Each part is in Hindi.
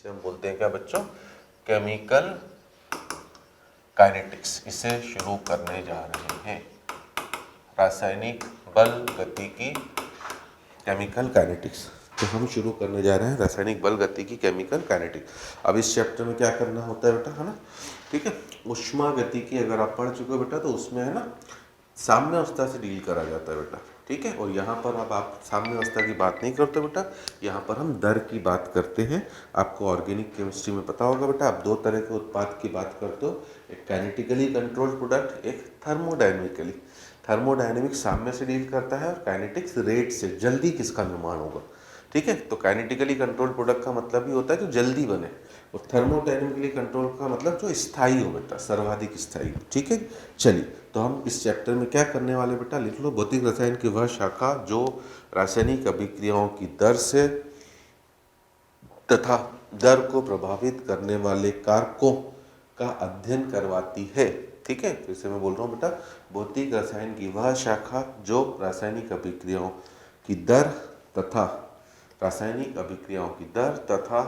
इसे हम बोलते हैं क्या बच्चों, केमिकल काइनेटिक्स। इसे शुरू करने जा रहे हैं, रासायनिक बल गतिकी केमिकल काइनेटिक्स। तो हम शुरू करने जा रहे हैं रासायनिक बल गतिकी केमिकल काइनेटिक्स। अब इस चैप्टर में क्या करना होता है बेटा, है ना, ठीक है। ऊष्मा गतिकी अगर आप पढ़ चुके हो बेटा तो उसमें है ना साम्य अवस्था से डील करा जाता है बेटा, ठीक है। और यहाँ पर अब आप साम्य अवस्था की बात नहीं करते बेटा, यहाँ पर हम दर की बात करते हैं। आपको ऑर्गेनिक केमिस्ट्री में पता होगा बेटा, आप दो तरह के उत्पाद की बात करते हो, एक काइनेटिकली कंट्रोल्ड प्रोडक्ट, एक थर्मोडायनेमिकली। थर्मोडायनेमिक्स साम्य से डील करता है और काइनेटिक्स रेट से, जल्दी किसका निर्माण होगा, ठीक है। तो काइनेटिकली कंट्रोल प्रोडक्ट का मतलब ही होता है जो जल्दी बने, और थर्मोडायनेमिकली कंट्रोल का मतलब जो स्थायी हो बेटा, सर्वाधिक स्थायी, ठीक है। चलिए, तो हम इस चैप्टर में क्या करने वाले बेटा, लिख लो, भौतिक रसायन की वह शाखा जो रासायनिक अभिक्रियाओं की दर से तथा दर को प्रभावित करने वाले कारकों का अध्ययन करवाती है, ठीक है। फिर से मैं बोल रहा हूँ बेटा, भौतिक रसायन की वह शाखा जो रासायनिक अभिक्रियाओं की दर तथा रासायनिक अभिक्रियाओं की दर तथा,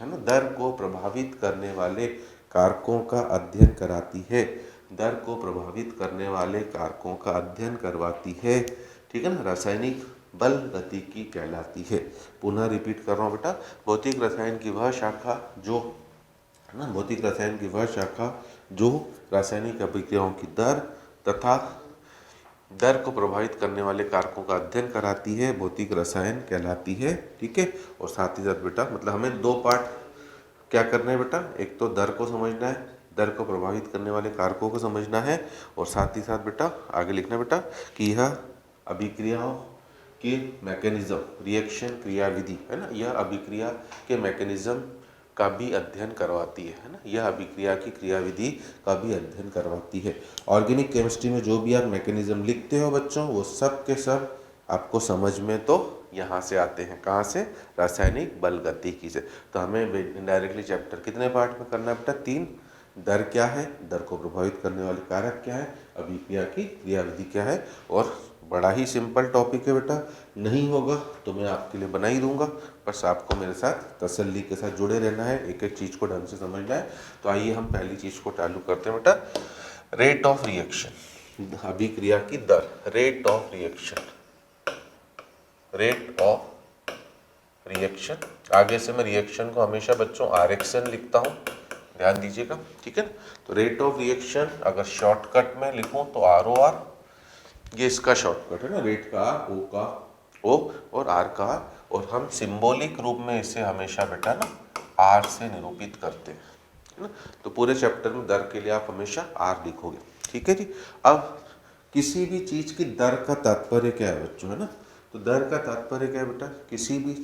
है ना, दर को प्रभावित करने वाले कारकों का अध्ययन कराती है, दर को प्रभावित करने वाले कारकों का अध्ययन करवाती है, ठीक है ना, रासायनिक बल गतिकी कहलाती है। पुनः रिपीट कर रहा हूँ बेटा, भौतिक रसायन की वह शाखा जो, है ना, भौतिक रसायन की वह शाखा जो रासायनिक अभिक्रियाओं की दर तथा दर को प्रभावित करने वाले कारकों का अध्ययन कराती है, भौतिक रसायन कहलाती है, ठीक है। और साथ ही साथ बेटा, मतलब हमें दो पार्ट क्या करना है बेटा, एक तो दर को समझना है, दर को प्रभावित करने वाले कारकों को समझना है, और साथ ही साथ बेटा आगे लिखना है बेटा कि यह अभिक्रियाओं के मैकेनिज्म, रिएक्शन क्रियाविधि, है ना, यह अभिक्रिया के मैकेनिज्म का भी अध्ययन करवाती है ना, यह अभिक्रिया की क्रियाविधि का भी अध्ययन करवाती है। ऑर्गेनिक केमिस्ट्री में जो भी आप मैकेनिज्म लिखते हो बच्चों, वो सब के सब आपको समझ में तो यहाँ से आते हैं, कहाँ से, रासायनिक बल गतिकी से। तो हमें डायरेक्टली चैप्टर कितने पार्ट में करना है बेटा, 3। दर क्या है, दर को प्रभावित करने वाले कारक क्या है, अभिक्रिया की क्रियाविधि क्या है, और बड़ा ही सिंपल टॉपिक है बेटा, नहीं होगा तो मैं आपके लिए बना ही दूंगा, बस आपको मेरे साथ तसल्ली के साथ जुड़े रहना है, एक एक चीज़ को ढंग से समझना है। तो आइए हम पहली चीज़ को चालू करते हैं बेटा, रेट ऑफ रिएक्शन, अभिक्रिया की दर, rate of reaction, rate of reaction. आगे से मैं रिएक्शन को हमेशा बच्चों आरएक्शन लिखता हूँ, ध्यान दीजिएगा, ठीक है। तो रेट ऑफ रिएक्शन अगर शॉर्टकट में लिखूं तो ROR, ये इसका शॉर्टकट है ना, रेट का आर, ओ का ओ और आर का आर, और हम सिंबॉलिक रूप में इसे हमेशा बेटा ना आर से निरूपित करते हैं, है ना। तो पूरे चैप्टर में दर के लिए आप हमेशा आर लिखोगे, ठीक है जी। अब किसी भी चीज़ की दर का तात्पर्य क्या है बच्चों, है ना, तो दर का तात्पर्य क्या है बेटा, किसी भी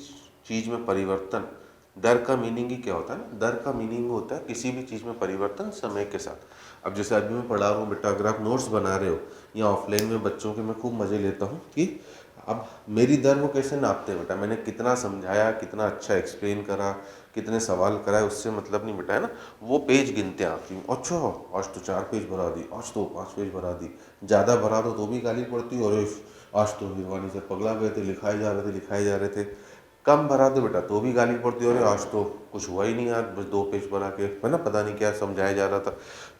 चीज़ में परिवर्तन, दर का मीनिंग ही क्या होता है ना, दर का मीनिंग होता है किसी भी चीज़ में परिवर्तन समय के साथ। अब जैसे अभी मैं पढ़ा रहा हूँ बेटा, अगर आप नोट्स बना रहे हो या ऑफलाइन में बच्चों के, मैं खूब मज़े लेता हूँ कि अब मेरी दर वो कैसे नापते हैं बेटा, मैंने कितना समझाया, कितना अच्छा एक्सप्लेन करा, कितने सवाल कराए, उससे मतलब नहीं बेटा, है ना। वो पेज गिनते हैं आपकी, अच्छा आज तो 4 पेज भरा दी, आज तो 5 पेज भरा दी, ज़्यादा भरा दो तो भी गाली पड़ती, और आज तो हिरवानी से पगला गए थे, लिखाए जा रहे थे। कम भरा दो बेटा तो भी गाली पड़ती, और आज तो कुछ हुआ ही नहीं यार, बस 2 पेज भरा के, है ना, पता नहीं क्या समझाया जा रहा था।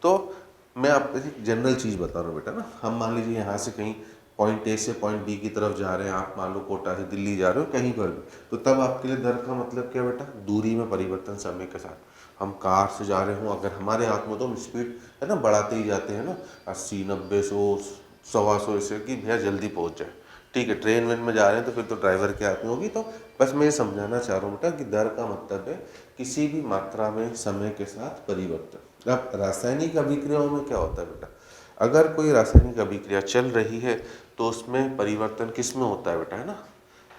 तो मैं आपको एक जनरल चीज़ बता रहा हूँ बेटा ना, हम मान लीजिए यहाँ से कहीं पॉइंट ए से पॉइंट बी की तरफ जा रहे हैं, आप मान लो कोटा से दिल्ली जा रहे हो, कहीं पर भी, तो तब आपके लिए दर का मतलब क्या बेटा, दूरी में परिवर्तन समय के साथ। हम कार से जा रहे हों, अगर हमारे हाथ में, तो हम स्पीड, है ना, बढ़ाते ही जाते हैं ना, 80, 90, 100, 125, ऐसे कि भैया जल्दी पहुँच जाए, ठीक है। ट्रेन वेन में जा रहे हैं तो फिर तो ड्राइवर के हाथ में होगी। तो बस मैं ये समझाना चाह रहा हूँ बेटा कि दर का मतलब है किसी भी मात्रा में समय के साथ परिवर्तन। अब रासायनिक अभिक्रियाओं में क्या होता है बेटा, अगर कोई रासायनिक अभिक्रिया चल रही है तो उसमें परिवर्तन किस में होता है बेटा, है ना,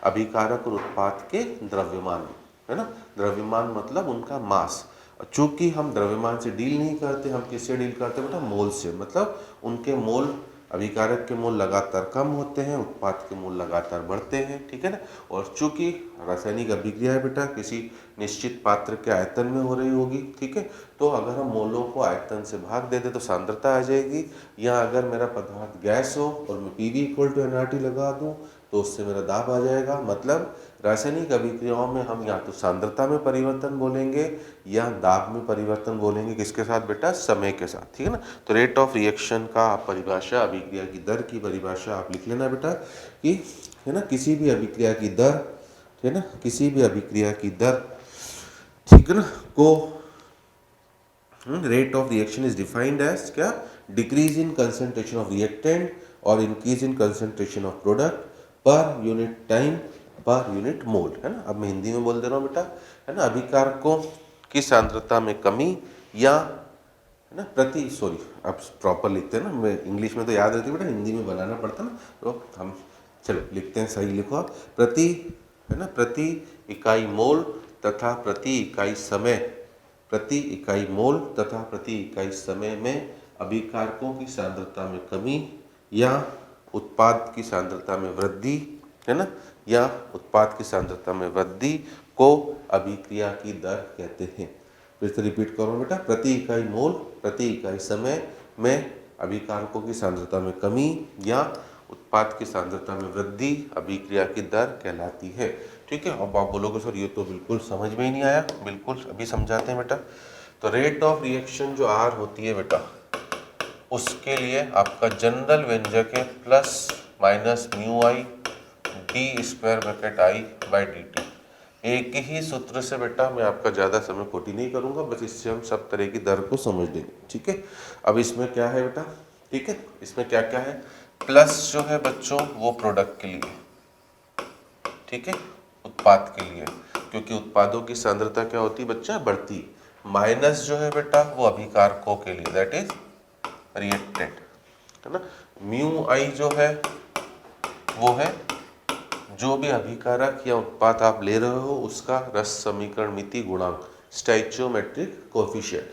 अभिकारक और उत्पाद के द्रव्यमान में, है ना। द्रव्यमान मतलब उनका मास। चूंकि हम द्रव्यमान से डील नहीं करते, हम किससे डील करते हैं बेटा, मोल से, मतलब उनके मोल, अभिकारक के मोल लगातार कम होते हैं, उत्पाद के मोल लगातार बढ़ते हैं, ठीक है ना। और चूंकि रासायनिक अभिक्रिया है बेटा किसी निश्चित पात्र के आयतन में हो रही होगी, ठीक है, तो अगर हम मोलों को आयतन से भाग दे दे तो सांद्रता आ जाएगी। या अगर मेरा पदार्थ गैस हो और मैं PV = nRT लगा दूं, तो उससे मेरा दाब आ जाएगा। मतलब रासायनिक अभिक्रियाओं में हम या तो सांद्रता में परिवर्तन बोलेंगे या दाब में परिवर्तन बोलेंगे, किसके साथ बेटा, समय के साथ, ठीक है ना। तो रेट ऑफ रिएक्शन का आप परिभाषा, अभिक्रिया की दर की परिभाषा आप लिख लेना बेटा कि, है ना, किसी भी अभिक्रिया की दर, है ना, किसी भी अभिक्रिया की दर, ठीक है ना, को rate of reaction is defined as क्या, decrease in concentration of reactant और increase in concentration of product per unit time per unit mole, है ना। अब मैं हिंदी में बोल दे रहा हूँ बेटा, है ना, अभिकारकों की सांद्रता में कमी या, है ना, प्रति, सॉरी अब प्रॉपर लिखते हैं ना, मैं इंग्लिश में तो याद रहती है बेटा, हिंदी में बनाना पड़ता ना, तो हम चलो लिखते हैं, सही लिखो, प्रति, है ना, प्रति इकाई मोल तथा प्रति इकाई समय, प्रति इकाई मोल तथा प्रति इकाई समय में अभिकारकों की सांद्रता में कमी या उत्पाद की सांद्रता में वृद्धि, है ना, या उत्पाद की सांद्रता में वृद्धि को अभिक्रिया की दर कहते हैं। फिर से रिपीट करो बेटा, प्रति इकाई मोल प्रति इकाई समय में अभिकारकों की सांद्रता में कमी या उत्पाद की सांद्रता में वृद्धि अभिक्रिया की दर कहलाती है, ठीक है। अब आप बोलोगे सर ये तो बिल्कुल समझ में ही नहीं आया, बिल्कुल अभी समझाते हैं बेटा। तो रेट ऑफ रिएक्शन जो आर होती है बेटा, उसके लिए आपका जनरल व्यंजक है plus minus mu I D square bracket I by D T. एक ही सूत्र से बेटा मैं आपका ज़्यादा समय खोटी नहीं करूँगा, बस इससे हम सब तरह की दर को समझ लेंगे, ठीक है। अब इसमें क्या है बेटा, ठीक है, इसमें क्या क्या है, प्लस जो है बच्चों वो प्रोडक्ट के लिए, ठीक है, उत्पाद के लिए, क्योंकि उत्पादों की सांद्रता क्या होती है बच्चा, बढ़ती। माइनस जो है बेटा वो अभिकारकों के लिए, दैट इज रिएक्टेंट, है ना। म्यू आई जो है वो है जो भी अभिकारक या उत्पाद आप ले रहे हो उसका रस समीकरण मिति गुणांक, स्टोइचियोमेट्रिक कोएफिशिएंट,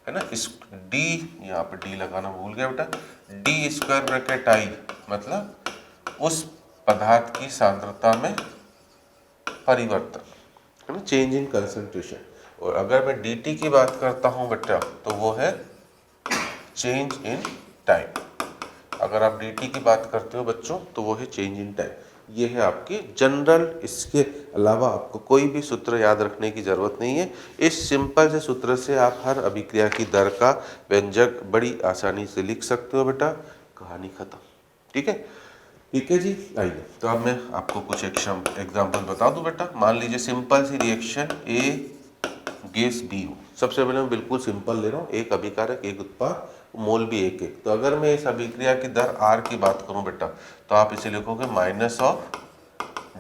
है ना। इस डी, यहाँ पे डी लगाना भूल गया बेटा, डी स्क्वायर ब्रैकेट आई मतलब उस पदार्थ की सांद्रता में परिवर्तन, है ना, चेंज इन कंसंट्रेशन। और अगर मैं dt की बात करता हूँ बेटा तो वो है चेंज इन टाइम। अगर आप dt की बात करते हो बच्चों तो वो है चेंज इन टाइम। ये है आपकी जनरल, इसके अलावा आपको कोई भी सूत्र याद रखने की जरूरत नहीं है। इस सिंपल से सूत्र से आप हर अभिक्रिया की दर का व्यंजक बड़ी आसानी से लिख सकते हो बेटा, कहानी खत्म, ठीक है। ठीक है जी, आइए तो अब मैं आपको कुछ एग्जाम्पल बता दूं बेटा। मान लीजिए सिंपल सी रिएक्शन ए गैस बी हो। सबसे पहले मैं बिल्कुल सिंपल ले रहा हूँ, एक अभिकारक एक उत्पाद, मोल भी एक एक। तो अगर मैं इस अभिक्रिया की दर आर की बात करूँ बेटा तो आप इसे लिखोगे minus of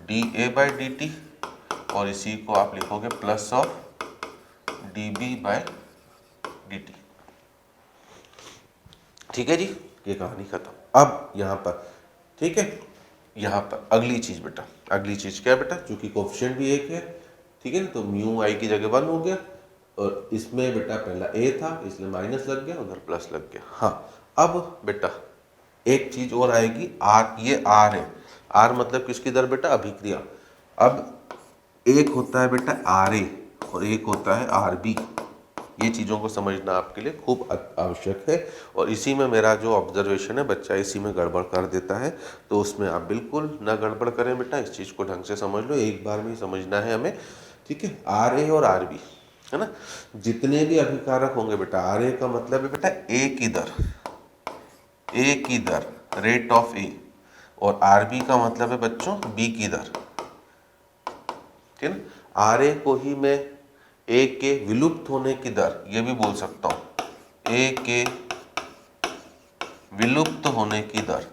D A by D t और इसी को आप लिखोगे plus of d B by D t, ठीक है जी, ये कहानी खत्म। अब यहाँ पर, ठीक है, यहाँ पर अगली चीज बेटा, अगली चीज क्या है बेटा, चूंकि कोफिशिएंट भी एक है, ठीक है ना, तो म्यू आई की जगह 1 हो गया और इसमें बेटा पहला ए था इसलिए माइनस लग गया, उधर प्लस लग गया। हाँ, अब बेटा एक चीज और आएगी, आर, ये आर है, आर मतलब किसकी दर बेटा, अभिक्रिया। अब एक होता है बेटा आर ए और एक होता है आर बी, ये चीज़ों को समझना आपके लिए खूब आवश्यक है। और इसी में मेरा जो ऑब्जर्वेशन है बच्चा इसी में गड़बड़ कर देता है, तो उसमें आप बिल्कुल ना गड़बड़ करें बेटा, इस चीज़ को ढंग से समझ लो, एक बार में ही समझना है हमें, ठीक है। आर ए और आर बी, है ना, जितने भी अभिकारक होंगे बेटा, आर ए का मतलब है बेटा ए की दर, ए की दर, रेट ऑफ ए, और आर बी का मतलब है बच्चों बी की दर, ठीक है ना। आर ए को ही मैं ए के विलुप्त होने की दर ये भी बोल सकता हूं, ए के विलुप्त होने की दर,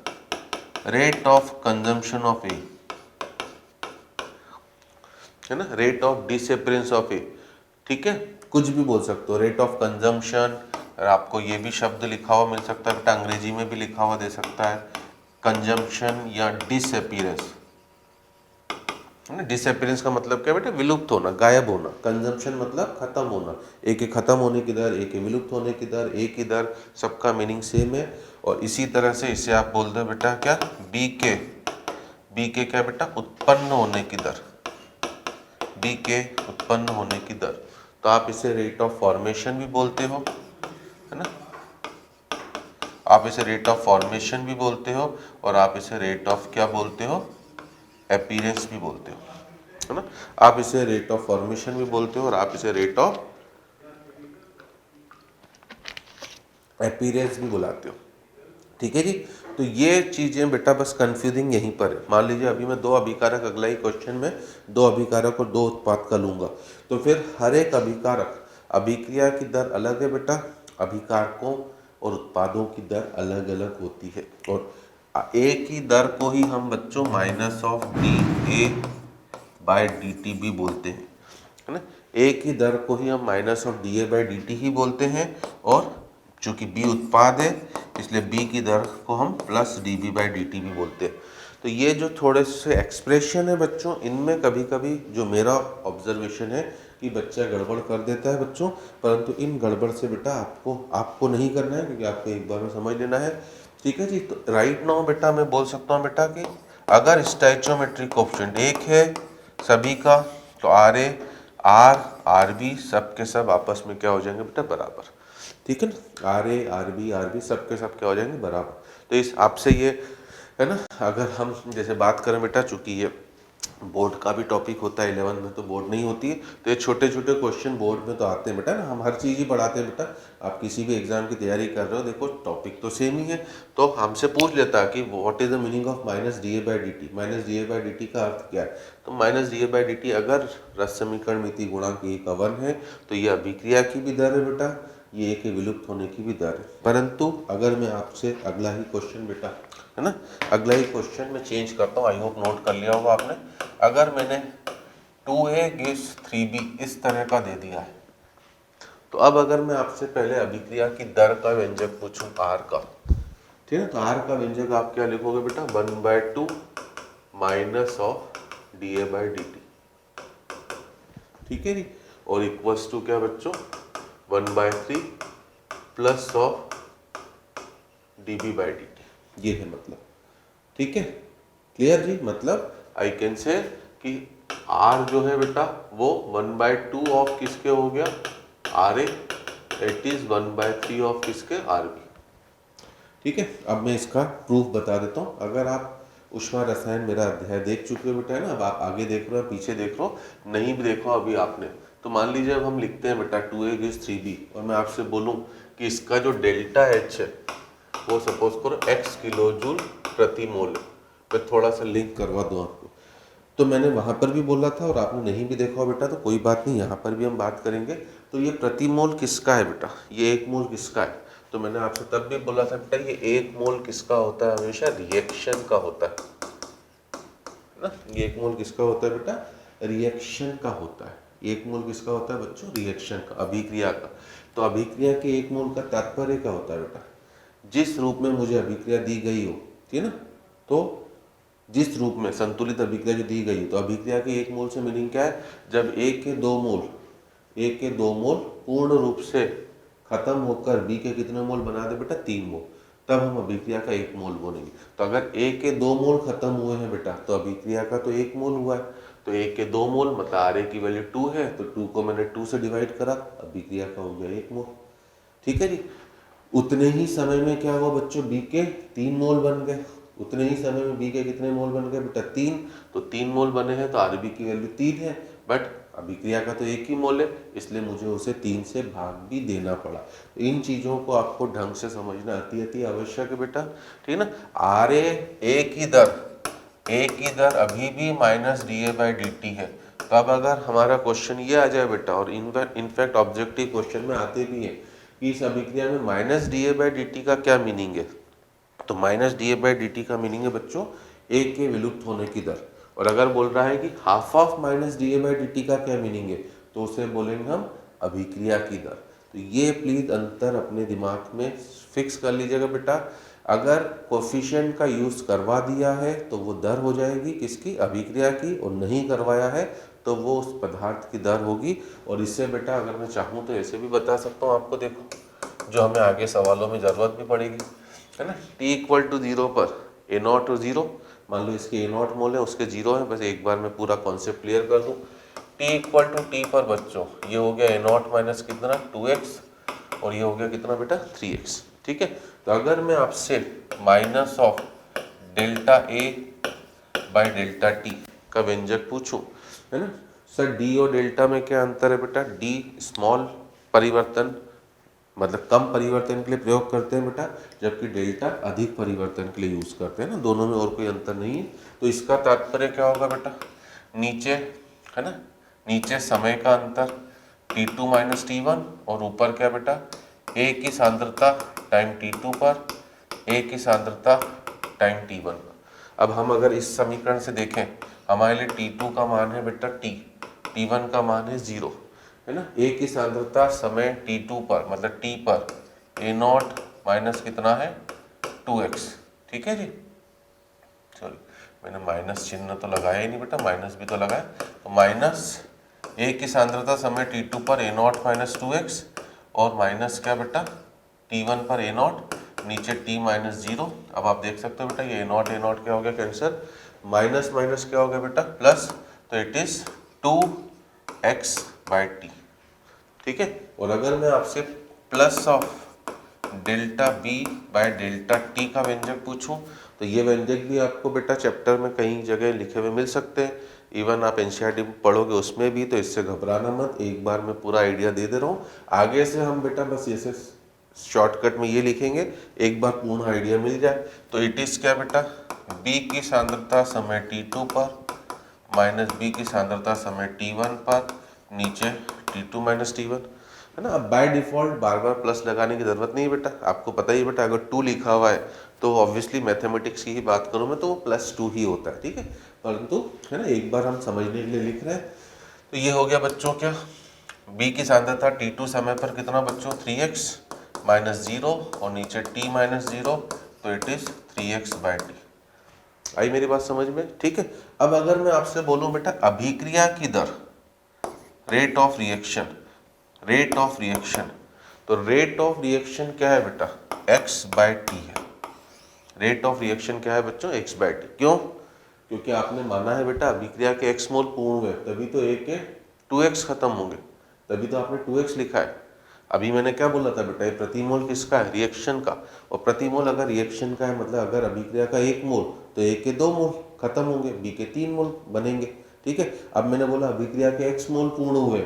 रेट ऑफ कंजम्पशन ऑफ ए, है ना, रेट ऑफ डिसअपीयरेंस ऑफ ए, ठीक है, कुछ भी बोल सकते हो, रेट ऑफ कंजम्पशन। और आपको ये भी शब्द लिखा हुआ मिल सकता है बेटा, अंग्रेजी में भी लिखा हुआ दे सकता है, कंजम्पशन या डिसअपीयरेंस, डिसअपीयरेंस का मतलब क्या बेटा, विलुप्त होना, गायब होना। कंजम्पशन मतलब खत्म होना, ए के खत्म होने की दर, ए के विलुप्त होने की दर, ए की दर, सबका मीनिंग सेम है। और इसी तरह से इसे आप बोल दो बेटा क्या, बी के क्या बेटा, उत्पन्न होने की दर, बी के उत्पन्न होने की दर। तो आप इसे रेट ऑफ फॉर्मेशन भी बोलते हो, है ना, आप इसे रेट ऑफ फॉर्मेशन भी बोलते हो और आप इसे रेट ऑफ क्या बोलते हो, अपीयरेंस भी बोलते हो, है ना। आप इसे रेट ऑफ फॉर्मेशन भी बोलते हो और आप इसे रेट ऑफ अपीयरेंस भी बुलाते हो, ठीक है जी। तो ये चीजें बेटा बस कंफ्यूजिंग यहीं पर है। मान लीजिए अभी मैं 2 अभिकारक, अगला ही क्वेश्चन में 2 अभिकारक और 2 उत्पाद का लूंगा, तो फिर हर एक अभिकारक अभिक्रिया की दर अलग है बेटा, अभिकारकों और उत्पादों की दर अलग अलग होती है। और ए की दर को ही हम बच्चों minus of D A by d t भी बोलते हैं, है ना। ए की दर को ही हम minus of D A by D T ही बोलते हैं, और चूंकि बी उत्पाद है इसलिए बी की दर को हम plus d B by D t भी बोलते हैं। तो ये जो थोड़े से एक्सप्रेशन है बच्चों, इनमें कभी कभी जो मेरा ऑब्जर्वेशन है कि बच्चा गड़बड़ कर देता है बच्चों, परंतु इन गड़बड़ से बेटा आपको नहीं करना है, क्योंकि आपको एक बार में समझ लेना है, ठीक है जी। तो राइट नाउ बेटा मैं बोल सकता हूँ बेटा कि अगर स्टैचोमेट्रिक कोएफिशिएंट एक है सभी का, तो आर ए आर बी सब के सब आपस में क्या हो जाएंगे बेटा, बराबर, ठीक है ना। आर ए आर बी सब के सब क्या हो जाएंगे, बराबर। तो इस आपसे ये है ना, अगर हम जैसे बात करें बेटा, चूंकि ये बोर्ड का भी टॉपिक होता है, 11 में तो बोर्ड नहीं होती है, तो ये छोटे छोटे क्वेश्चन बोर्ड में तो आते हैं बेटा ना। हम हर चीज़ ही पढ़ाते हैं बेटा। आप किसी भी एग्जाम की तैयारी कर रहे हो, देखो टॉपिक तो सेम ही है, तो हमसे पूछ लेता है कि what is the meaning of minus D A by D T. Minus D A by D T का अर्थ क्या है? तो minus D A by D T अगर रस समीकरण मिति गुणांक ए का 1 है तो ये अभिक्रिया की भी दर है बेटा, ये ए के विलुप्त होने की भी दर है। परंतु अगर मैं आपसे अगला ही क्वेश्चन बेटा, है ना, अगला ही क्वेश्चन में चेंज करता हूँ, आई होप नोट कर लिया होगा आपने। अगर मैंने 2a gives 3b इस तरह का दे दिया है, तो अब अगर मैं आपसे पहले अभिक्रिया की दर का व्यंजक पूछूं r का, ठीक है, तो r का व्यंजक आप क्या लिखोगे बेटा, 1/2 minus of D A by D t, ठीक है जी, और इक्वल्स टू क्या बच्चों, 1/3 plus of d B by D t. ये है मतलब, ठीक है, क्लियर जी। मतलब आई कैन से कि r जो है बेटा वो 1/2 ऑफ किसके हो गया, R A, it is 1/3 of किसके, आर बी, ठीक है। अब मैं इसका प्रूफ बता देता हूँ। अगर आप ऊष्मा रसायन मेरा अध्याय देख चुके हो बेटा, है ना, अब आप आगे देख रहे हो, पीछे देख रहे हो, नहीं भी देखो अभी आपने, तो मान लीजिए अब हम लिखते हैं बेटा 2a gives 3b, और मैं आपसे बोलूँ कि इसका जो डेल्टा एच है वो सपोज करो x किलो जूल प्रति मोल है। मैं थोड़ा सा लिंक करवा दूँ आपको, तो मैंने वहाँ पर भी बोला था और आपने नहीं भी देखा हो बेटा, तो कोई बात नहीं, यहाँ पर भी हम बात करेंगे। तो ये प्रति मोल किसका है बेटा, ये 1 मोल किसका है, तो मैंने आपसे तब भी बोला था बेटा ये 1 मोल किसका होता है, हमेशा रिएक्शन का होता है ना। ये 1 मोल किसका होता है बेटा, रिएक्शन का होता है। 1 मोल किसका होता है बच्चों, रिएक्शन का, अभिक्रिया का। तो अभिक्रिया के 1 मोल का तात्पर्य क्या होता है बेटा, जिस रूप में मुझे अभिक्रिया दी गई हो, ठीक है ना, तो जिस रूप में संतुलित अभिक्रिया जो दी गई है, तो अभिक्रिया के 1 मोल से मीनिंग क्या है, जब A के 2 मोल पूर्ण रूप से खत्म होकर B के कितने मोल बना दे बेटा, 3 मोल, तब हम अभिक्रिया का 1 मोल बोलेंगे। तो अगर A के 2 मोल खत्म हुए हैं बेटा, तो अभिक्रिया का तो 1 मोल हुआ है। तो A के 2 मोल मतलब Ra की वैल्यू 2 है, तो 2 को मैंने 2 से डिवाइड करा, अभिक्रिया का हो गया 1 मोल, ठीक है जी। उतने ही समय में क्या हुआ बच्चों, B के 3 मोल बन गए। उतने ही समय में B के कितने मोल बन गए बेटा, 3, तो 3 मोल बने हैं, तो Rb की वैल्यू 3 है, बट अभिक्रिया का तो 1 ही मोल है, इसलिए मुझे उसे 3 से भाग भी देना पड़ा। तो इन चीज़ों को आपको ढंग से समझना अति आवश्यक है बेटा, ठीक है ना। ए की दर अभी भी minus D A by D T है। तो अब अगर हमारा क्वेश्चन ये आ जाए बेटा, और इनफैक्ट ऑब्जेक्टिव क्वेश्चन में आते भी है कि इस अभिक्रिया में minus D A by D T का क्या मीनिंग है, तो minus D A by D T का मीनिंग है बच्चों ए के विलुप्त होने की दर। और अगर बोल रहा है कि half of minus D A by D T का क्या मीनिंग है, तो उसे बोलेंगे हम अभिक्रिया की दर। तो ये प्लीज अंतर अपने दिमाग में फिक्स कर लीजिएगा बेटा। अगर कोफिशिएंट का यूज करवा दिया है तो वो दर हो जाएगी किसकी, अभिक्रिया की, और नहीं करवाया है तो वो उस पदार्थ की दर होगी। और इससे बेटा अगर मैं चाहूँ तो ऐसे भी बता सकता हूँ आपको, देखो जो हमें आगे सवालों में ज़रूरत भी पड़ेगी, है ना। t = 0 पर A0 और 0, मान लो इसके A0 मोल है, उसके 0 है, बस एक बार मैं पूरा कॉन्सेप्ट क्लियर कर दूँ। t = t पर बच्चों ये हो गया A0 माइनस कितना 2x, और ये हो गया कितना बेटा 3x, ठीक है। तो अगर मैं आपसे minus of delta A bye delta t का व्यंजक पूछूं, है ना सर, डी और डेल्टा में क्या अंतर है बेटा? डी स्मॉल परिवर्तन मतलब कम परिवर्तन के लिए प्रयोग करते हैं बेटा, जबकि डेल्टा अधिक परिवर्तन के लिए यूज करते हैं ना, दोनों में और कोई अंतर नहीं है। तो इसका तात्पर्य क्या होगा बेटा? नीचे है ना, नीचे समय का अंतर T2 माइनस T1 और ऊपर क्या बेटा? A की सांद्रता टाइम T2 पर, A की सांद्रता टाइम T1 पर। अब हम अगर इस समीकरण से देखें, हमारे लिए T2 का मान है बेटा T, T1 का मान है 0, है ना। A की सांद्रता समय T2 पर मतलब T पर A0 माइनस कितना है 2x, ठीक है जी। सॉरी मैंने माइनस चिन्ह तो लगाया ही नहीं बेटा, माइनस भी तो लगाया। तो माइनस A की सांद्रता समय T2 पर A0 माइनस 2x और माइनस क्या बेटा T1 पर A0 नीचे T माइनस 0। अब आप देख सकते हो बेटा ये A0 A0 क्या हो गया कैंसर, माइनस माइनस क्या हो गया बेटा प्लस, तो it is 2x by T, ठीक है। और अगर मैं आपसे plus of delta B by delta t का व्यंजक पूछूं, तो ये व्यंजक भी आपको बेटा चैप्टर में कई जगह लिखे हुए मिल सकते हैं, इवन आप एनसीईआरटी पढ़ोगे उसमें भी, तो इससे घबराना मत, एक बार मैं पूरा आइडिया दे दे रहा हूँ। आगे से हम बेटा बस ऐसे शॉर्टकट में ये लिखेंगे, एक बार पूर्ण आइडिया मिल जाए। तो इट इज क्या बेटा, बी की सांद्रता समय T2 पर माइनस बी की सांद्रता समय T1 पर नीचे T2 माइनस T1, है ना। अब by default bar bar plus लगाने की जरूरत नहीं है बेटा, आपको पता ही बेटा अगर 2 लिखा हुआ है तो ऑब्वियसली मैथमेटिक्स की ही बात करूँ मैं तो वो +2 ही होता है, ठीक है। परंतु है ना एक बार हम समझने के लिए लिख रहे हैं। तो ये हो गया बच्चों क्या, बी की सांद्रता T2 समय पर कितना बच्चों 3x माइनस 0 और नीचे T माइनस 0, तो it is 3x by T. आई मेरी बात समझ में, ठीक है। अब अगर मैं आपसे बोलूं बेटा अभिक्रिया की दर, rate of reaction, rate of reaction, तो रेट ऑफ रिएक्शन क्या है बेटा x बाई टी है। रेट ऑफ रिएक्शन क्या है बच्चों x बाई टी, क्यों? क्योंकि आपने माना है बेटा अभिक्रिया के x मोल पूर्ण हुए तभी तो A के 2x खत्म होंगे, तभी तो आपने 2x लिखा है। अभी मैंने क्या बोला था बेटा, ये प्रतिमोल किसका है, रिएक्शन का, और प्रतिमोल अगर रिएक्शन का है मतलब अगर अभिक्रिया का 1 मोल तो A के 2 मोल खत्म होंगे, B के 3 मोल बनेंगे, ठीक है। अब मैंने बोला अभिक्रिया के x मोल पूर्ण हुए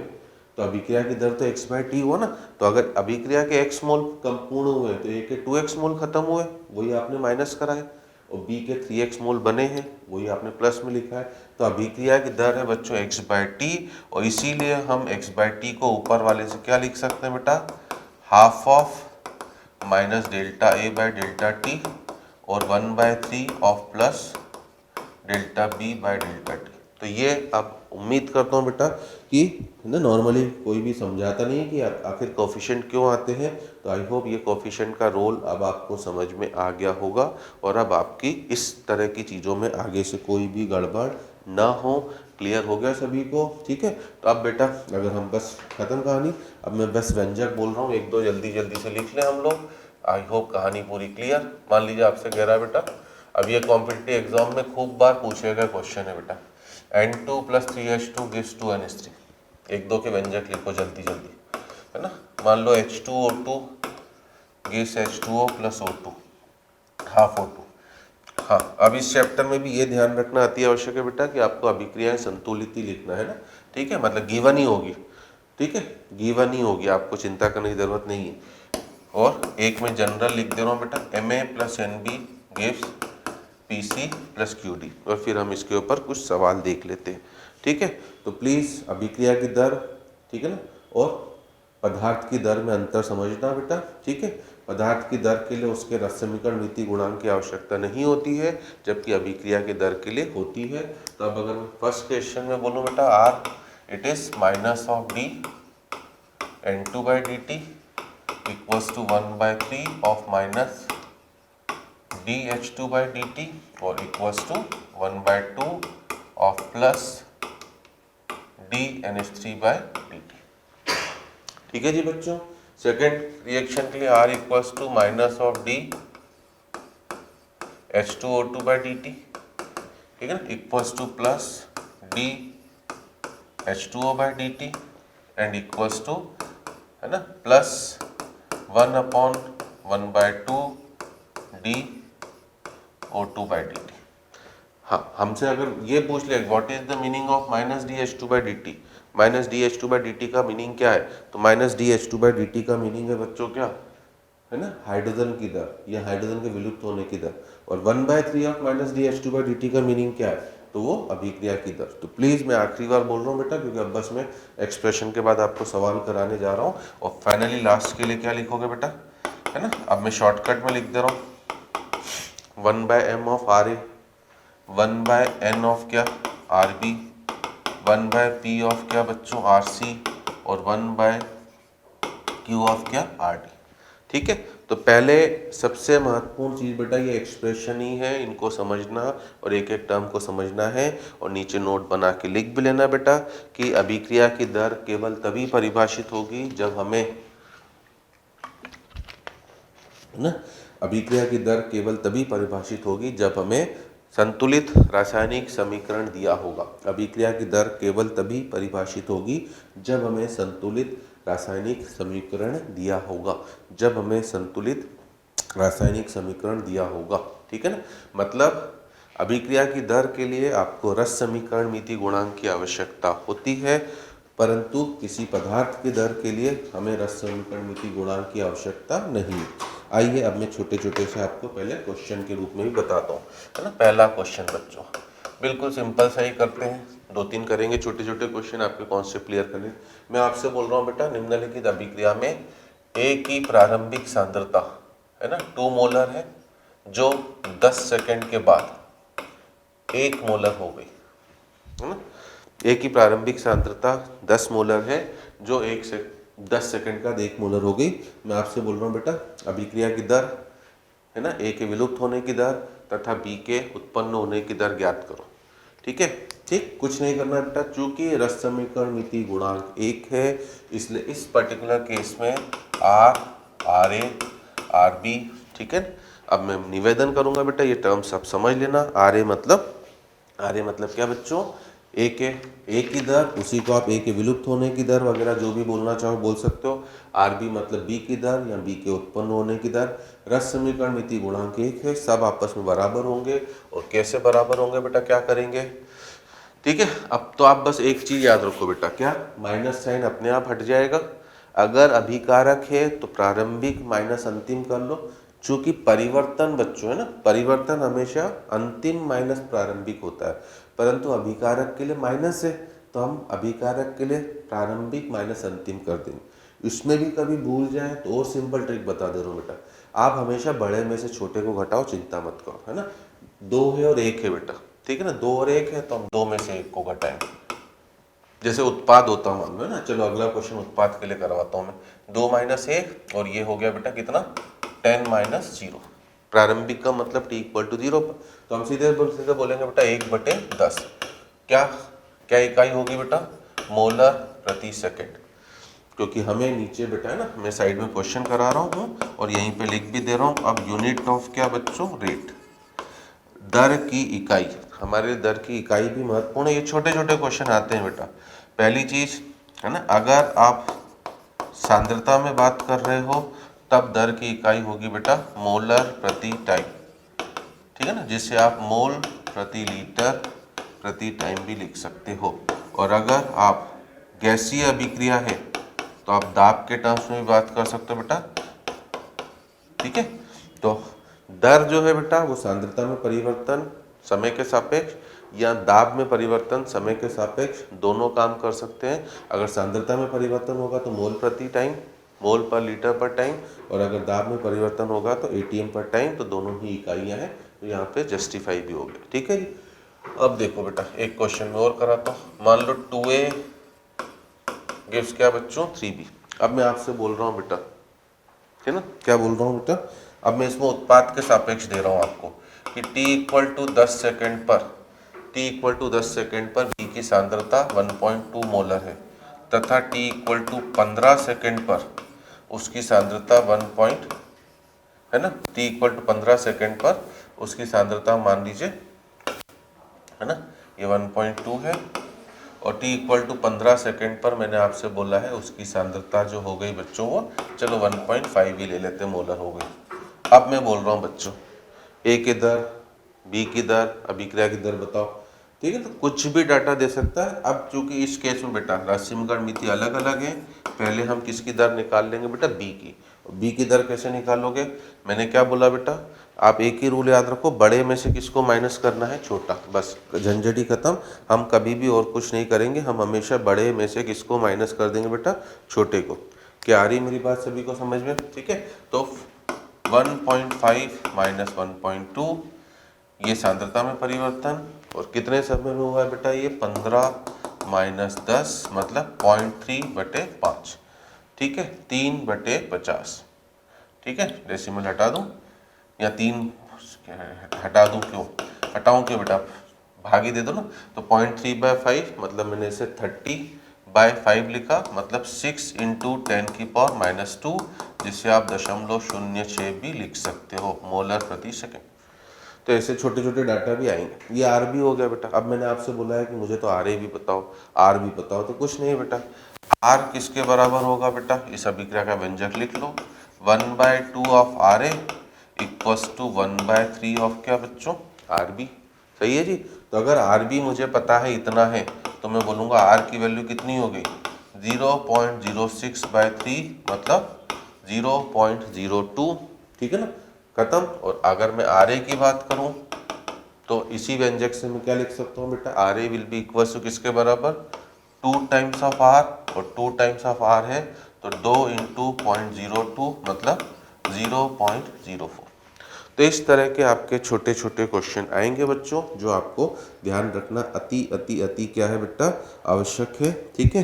तो अभिक्रिया की दर तो x बाई टी हुआ ना, तो अगर अभिक्रिया के x मोल कम पूर्ण हुए तो A के 2x मोल खत्म हुए, वही आपने माइनस करा है, और B के 3x मोल बने हैं, वही आपने प्लस में लिखा है। तो अभिक्रिया की दर है बच्चों x बाई टी, और इसीलिए हम x बाई टी को ऊपर वाले से क्या लिख सकते हैं बेटा, half of minus delta A by delta t और 1/3 of plus delta B by delta t. तो ये आप उम्मीद करता हूँ बेटा कि ना नॉर्मली कोई भी समझाता नहीं है कि आखिर कोफिशिएंट क्यों आते हैं, तो आई होप ये कोफिशिएंट का रोल अब आपको समझ में आ गया होगा और अब आपकी इस तरह की चीज़ों में आगे से कोई भी गड़बड़ ना हो। क्लियर हो गया सभी को, ठीक है। तो अब बेटा अगर हम बस खत्म कहानी, अब मैं बस व्यंजक बोल रहा हूँ, एक दो जल्दी जल्दी से लिख लें हम लोग, आई होप कहानी पूरी क्लियर। मान लीजिए आपसे कह रहा है बेटा, अब ये कॉम्पिटिटिव एग्जाम में खूब बार पूछे गए क्वेश्चन है बेटा, N2 + 3H2 gives 2NH3, एक दो के व्यंजक लिखो जल्दी जल्दी, है ना। मान लो H2O2 gives H2O + O2 half O2। हाँ, अब इस चैप्टर में भी ये ध्यान रखना अति आवश्यक है बेटा कि आपको अभिक्रियाएं संतुलित ही लिखना है ना, ठीक है, मतलब गिवन ही होगी, ठीक है, गिवन ही होगी, आपको चिंता करने की जरूरत नहीं है। और एक में जनरल लिख दे रहा हूँ बेटा, Ma + NB gives PC + QD, और फिर हम इसके ऊपर कुछ सवाल देख लेते हैं, ठीक है। तो प्लीज़ अभिक्रिया की दर, ठीक है ना, और पदार्थ की दर में अंतर समझना बेटा, ठीक है। पदार्थ की दर के लिए उसके रस समीकरण रीति गुणांक की आवश्यकता नहीं होती है, जबकि अभिक्रिया की दर के लिए होती है। तो अब अगर मैं फर्स्ट क्वेश्चन में बोलूँ बेटा R it is minus of D N2 by dt equals to 1/3 of minus dH2 by dt और equals to 1/2 of plus dNH3 by dt, ठीक है जी बच्चों। सेकेंड रिएक्शन के लिए R equals to minus of D H2O2 by dt, ठीक है ना, equals to plus D H2O by dt and equals to, है ना, plus 1/1/2 D O2 by dt। हाँ, हमसे अगर ये पूछ ले what is the meaning of minus D H two by D T, minus D H two by D T का मीनिंग क्या है, तो minus D H two by D T का मीनिंग है बच्चों क्या है ना, हाइड्रोजन की दर या हाइड्रोजन के विलुप्त होने की दर। और 1/3 of minus D H two by D T का मीनिंग क्या है, तो वो अभिक्रिया की दर। तो प्लीज़ मैं आखिरी बार बोल रहा हूँ बेटा, क्योंकि अब बस मैं एक्सप्रेशन के बाद आपको सवाल कराने जा रहा हूँ, और फाइनली लास्ट के लिए क्या लिखोगे बेटा, है ना। अब मैं शॉर्टकट में लिख दे रहा हूँ 1/m of R A, 1/n of क्या आर बी, 1/p ऑफ क्या बच्चों आर सी, और 1/q ऑफ क्या आर डी। ठीक है, तो पहले सबसे महत्वपूर्ण चीज़ बेटा ये एक्सप्रेशन ही है, इनको समझना और एक एक टर्म को समझना है, और नीचे नोट बना के लिख भी लेना बेटा कि अभिक्रिया की दर केवल तभी परिभाषित होगी जब हमें, है ना, अभिक्रिया की दर केवल तभी परिभाषित होगी जब हमें संतुलित रासायनिक समीकरण दिया होगा। अभिक्रिया की दर केवल तभी परिभाषित होगी जब हमें संतुलित रासायनिक समीकरण दिया होगा, जब हमें संतुलित रासायनिक समीकरण दिया होगा। ठीक है ना, मतलब अभिक्रिया की दर के लिए आपको रस समीकरण मिति गुणांक की आवश्यकता होती है, परंतु किसी पदार्थ की दर के लिए हमें रस समीकरण मिति गुणांक की आवश्यकता नहीं। आइए अब मैं छोटे छोटे से आपको पहले क्वेश्चन के रूप में भी बताता हूँ, है ना। पहला क्वेश्चन बच्चों बिल्कुल सिंपल सा ही करते हैं, 2-3 करेंगे छोटे छोटे क्वेश्चन, आपके कॉन्सेप्ट क्लियर करने। मैं आपसे बोल रहा हूँ बेटा, निम्नलिखित अभिक्रिया में ए की प्रारंभिक सांद्रता, है ना, 2 मोलर है, जो 10 सेकेंड के बाद 1 मोलर हो गई, है ना। ए की प्रारंभिक सांद्रता 10 मोलर है, जो 10 सेकेंड का 1 मोलर हो गई। मैं आपसे बोल रहा हूँ बेटा, अभिक्रिया की दर, है ना, ए के विलुप्त होने की दर तथा बी के उत्पन्न होने की दर ज्ञात करो। ठीक है, ठीक, कुछ नहीं करना बेटा, चूंकि रस समीकरण मिति गुणांक 1 है, इसलिए इस पर्टिकुलर केस में R, R A, R B. ठीक है, अब मैं निवेदन करूंगा बेटा, ये टर्म सब समझ लेना। आर ए मतलब क्या बच्चों, ए की दर, उसी को आप ए के विलुप्त होने की दर वगैरह जो भी बोलना चाहो बोल सकते हो। आर बी मतलब बी की दर या बी के उत्पन्न होने की दर। रस समीकरण मिति गुणांक 1 है, सब आपस में बराबर होंगे। और कैसे बराबर होंगे बेटा, क्या करेंगे, ठीक है। अब तो आप बस एक चीज याद रखो बेटा, क्या, माइनस साइन अपने आप हट जाएगा। अगर अभिकारक है तो प्रारंभिक माइनस अंतिम कर लो, चूंकि परिवर्तन बच्चों, है ना, परिवर्तन हमेशा अंतिम माइनस प्रारंभिक होता है, परंतु अभिकारक के लिए माइनस है, तो हम अभिकारक के लिए प्रारंभिक माइनस अंतिम कर देंगे। इसमें भी कभी भूल जाए तो और सिंपल ट्रिक बता दे रहा हूँ बेटा, आप हमेशा बड़े में से छोटे को घटाओ, चिंता मत करो, है ना। 2 है और 1 है बेटा, ठीक है ना, 2 और 1 है, तो हम 2 में से 1 को घटाएंगे। जैसे उत्पाद होता हूँ मान लो ना, चलो अगला क्वेश्चन उत्पाद के लिए करवाता हूँ मैं। 2 - 1 और ये हो गया बेटा कितना, 10 - 0। प्रारंभिक का मतलब t = 0 पर, तो हम सीधे बोलेंगे बेटा 1/10। क्या इकाई होगी बेटा, मोलर प्रति सेकेंड, क्योंकि हमें नीचे बेटा, है ना, मैं साइड में क्वेश्चन करा रहा हूँ और यहीं पे लिख भी दे रहा हूँ। अब यूनिट ऑफ क्या बच्चों, रेट, दर की इकाई। हमारे दर की इकाई भी महत्वपूर्ण है, ये छोटे छोटे क्वेश्चन आते हैं बेटा। पहली चीज, है ना, अगर आप सांद्रता में बात कर रहे हो तब दर की इकाई होगी बेटा मोलर प्रति टाइम, ठीक है ना, जिसे आप मोल प्रति लीटर प्रति टाइम भी लिख सकते हो। और अगर आप गैसीय अभिक्रिया है तो आप दाब के टर्म्स में भी बात कर सकते हो बेटा, ठीक है। तो दर जो है बेटा वो सांद्रता में परिवर्तन समय के सापेक्ष या दाब में परिवर्तन समय के सापेक्ष दोनों काम कर सकते हैं। अगर सांद्रता में परिवर्तन होगा तो मोल प्रति टाइम, मोल पर लीटर पर टाइम, और अगर दाब में परिवर्तन होगा तो एटीएम पर टाइम, तो दोनों ही इकाइयां हैं, तो यहाँ पे जस्टिफाई भी हो गया, ठीक है जी। अब देखो बेटा, एक क्वेश्चन में और कराता हूँ। मान लो 2a गिव्स क्या बच्चों, 3b। अब मैं आपसे बोल रहा हूँ बेटा, है ना, क्या बोल रहा हूँ बेटा, अब मैं इसमें उत्पाद के सापेक्ष दे रहा हूँ आपको कि t = 10 सेकेंड पर बी की सांद्रता 1.2 मोलर है, तथा t = 15 सेकेंड पर उसकी सांद्रता 1. है ना, t = 15 सेकेंड पर उसकी सांद्रता मान लीजिए, है ना, ये 1.2 है, और t = 15 सेकेंड पर मैंने आपसे बोला है उसकी सांद्रता जो हो गई बच्चों वो, चलो 1.5 ही ले लेते, मोलर हो गई। अब मैं बोल रहा हूँ बच्चों, ए के दर बी की दर, अभिक्रिया की दर बताओ, ठीक है। तो कुछ भी डाटा दे सकता है। अब चूंकि इस केस में बेटा राशिमगढ़ मिति अलग अलग है, पहले हम किसकी दर निकाल लेंगे बेटा, बी की। बी की दर कैसे निकालोगे, मैंने क्या बोला बेटा, आप एक ही रूल याद रखो, बड़े में से किसको माइनस करना है, छोटा, बस झंझट ही खत्म। हम कभी भी और कुछ नहीं करेंगे, हम हमेशा बड़े में से किसको माइनस कर देंगे बेटा, छोटे को। क्या आ रही मेरी बात सभी को समझ में, ठीक है। तो 1.5 माइनस 1.2 ये सांद्रता में परिवर्तन, और कितने समय में हुआ है बेटा, ये 15 माइनस 10 मतलब 0.3/5, ठीक है, 3/50, ठीक है। डेसिमल हटा दूं या 3 हटा दूं, क्यों हटाऊं, क्यों बेटा, भागी दे दो ना। तो 0.3/5 मतलब मैंने इसे 30/5 लिखा, मतलब 6 इंटू 10⁻², जिसे आप 0.06 भी लिख सकते हो मोलर प्रति सेकेंड। तो ऐसे छोटे छोटे डाटा भी आएंगे। ये आर भी हो गया बेटा। अब मैंने आपसे बोला है कि मुझे तो आर ए भी बताओ, आर भी बताओ, तो कुछ नहीं बेटा, आर किसके बराबर होगा बेटा, इस अभिक्रिया का व्यंजक लिख लो, 1/2 of R A equals to 1/3 of क्या बच्चों, आर बी। सही है जी। तो अगर आर बी मुझे पता है इतना है, तो मैं बोलूँगा आर की वैल्यू कितनी हो गई, 0.06/3 मतलब 0.02, ठीक है ना, खत्म। और अगर मैं आर ए की बात करूं तो इसी व्यंजक से मैं क्या लिख सकता हूं बेटा, R A will be equal to किसके बराबर, 2 टाइम्स ऑफ आर, और 2 टाइम्स ऑफ आर है तो 2 इंटू 0.02 मतलब 0.04। तो इस तरह के आपके छोटे छोटे क्वेश्चन आएंगे बच्चों, जो आपको ध्यान रखना अति अति अति क्या है बेटा, आवश्यक है, ठीक है।